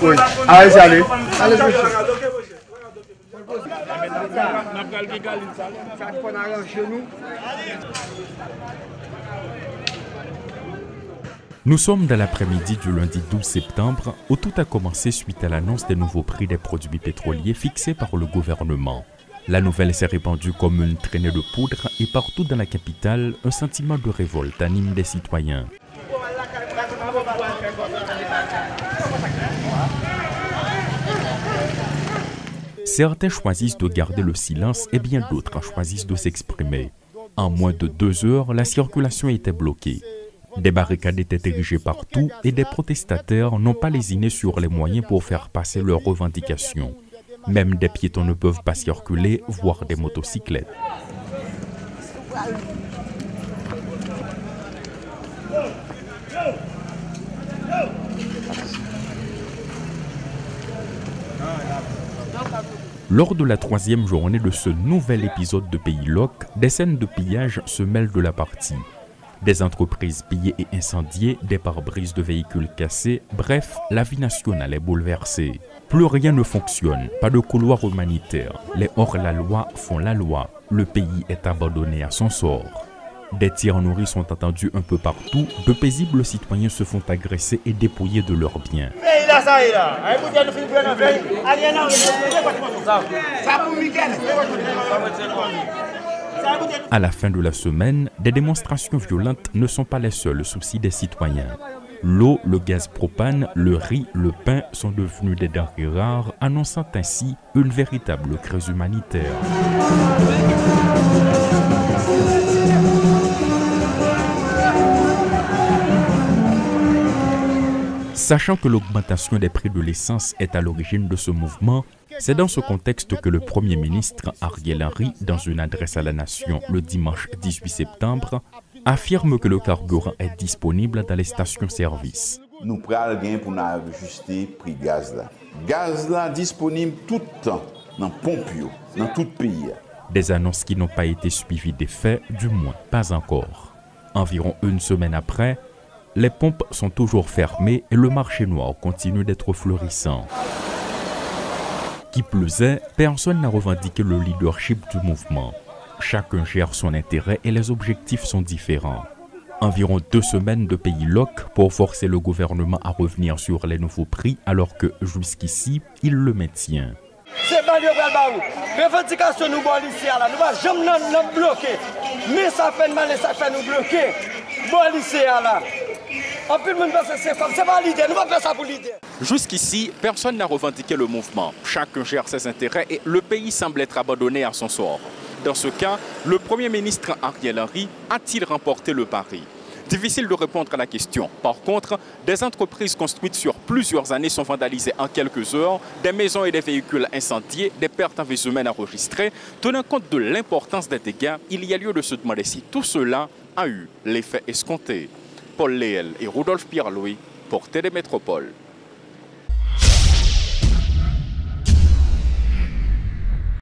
Oui. Allez, allez. Allez, Nous sommes dans l'après-midi du lundi 12 septembre où tout a commencé suite à l'annonce des nouveaux prix des produits pétroliers fixés par le gouvernement. La nouvelle s'est répandue comme une traînée de poudre et partout dans la capitale, un sentiment de révolte anime des citoyens. Certains choisissent de garder le silence et bien d'autres choisissent de s'exprimer. En moins de 2 heures, la circulation était bloquée. Des barricades étaient érigées partout et des protestataires n'ont pas lésiné sur les moyens pour faire passer leurs revendications. Même des piétons ne peuvent pas circuler, voire des motocyclettes. Lors de la 3e journée de ce nouvel épisode de Pays Loc, des scènes de pillage se mêlent de la partie. Des entreprises pillées et incendiées, des pare-brises de véhicules cassés, bref, la vie nationale est bouleversée. Plus rien ne fonctionne, pas de couloir humanitaire. Les hors-la-loi font la loi. Le pays est abandonné à son sort. Des tirs nourris sont entendus un peu partout. De paisibles citoyens se font agresser et dépouiller de leurs biens. À la fin de la semaine, des démonstrations violentes ne sont pas les seuls soucis des citoyens. L'eau, le gaz propane, le riz, le pain sont devenus des denrées rares, annonçant ainsi une véritable crise humanitaire. Sachant que l'augmentation des prix de l'essence est à l'origine de ce mouvement, c'est dans ce contexte que le Premier ministre Ariel Henry, dans une adresse à la nation le dimanche 18 septembre, affirme que le carburant est disponible dans les stations-service. Nous prenons pour ajuster le prix gaz là. Gaz là disponible tout le temps dans pompe dans tout le pays. Des annonces qui n'ont pas été suivies des faits, du moins pas encore. Environ une semaine après, les pompes sont toujours fermées et le marché noir continue d'être florissant. Qui plus est, personne n'a revendiqué le leadership du mouvement. Chacun gère son intérêt et les objectifs sont différents. Environ 2 semaines de Pays Loc pour forcer le gouvernement à revenir sur les nouveaux prix alors que jusqu'ici, il le maintient. C'est pas les revendications nous bon ici là, nous va jamais nous bloquer. Mais ça fait mal et ça fait nous bloquer. Bon ici là. En plus le monde pense c'est comme c'est pas l'idée, nous va faire ça pour l'idée. Jusqu'ici, personne n'a revendiqué le mouvement. Chacun gère ses intérêts et le pays semble être abandonné à son sort. Dans ce cas, le Premier ministre Ariel Henry a-t-il remporté le pari? Difficile de répondre à la question. Par contre, des entreprises construites sur plusieurs années sont vandalisées en quelques heures, des maisons et des véhicules incendiés, des pertes en vies humaines enregistrées. Tenant compte de l'importance des dégâts, il y a lieu de se demander si tout cela a eu l'effet escompté. Paul Léel et Rudolf Pierre-Louis pour Télémétropole.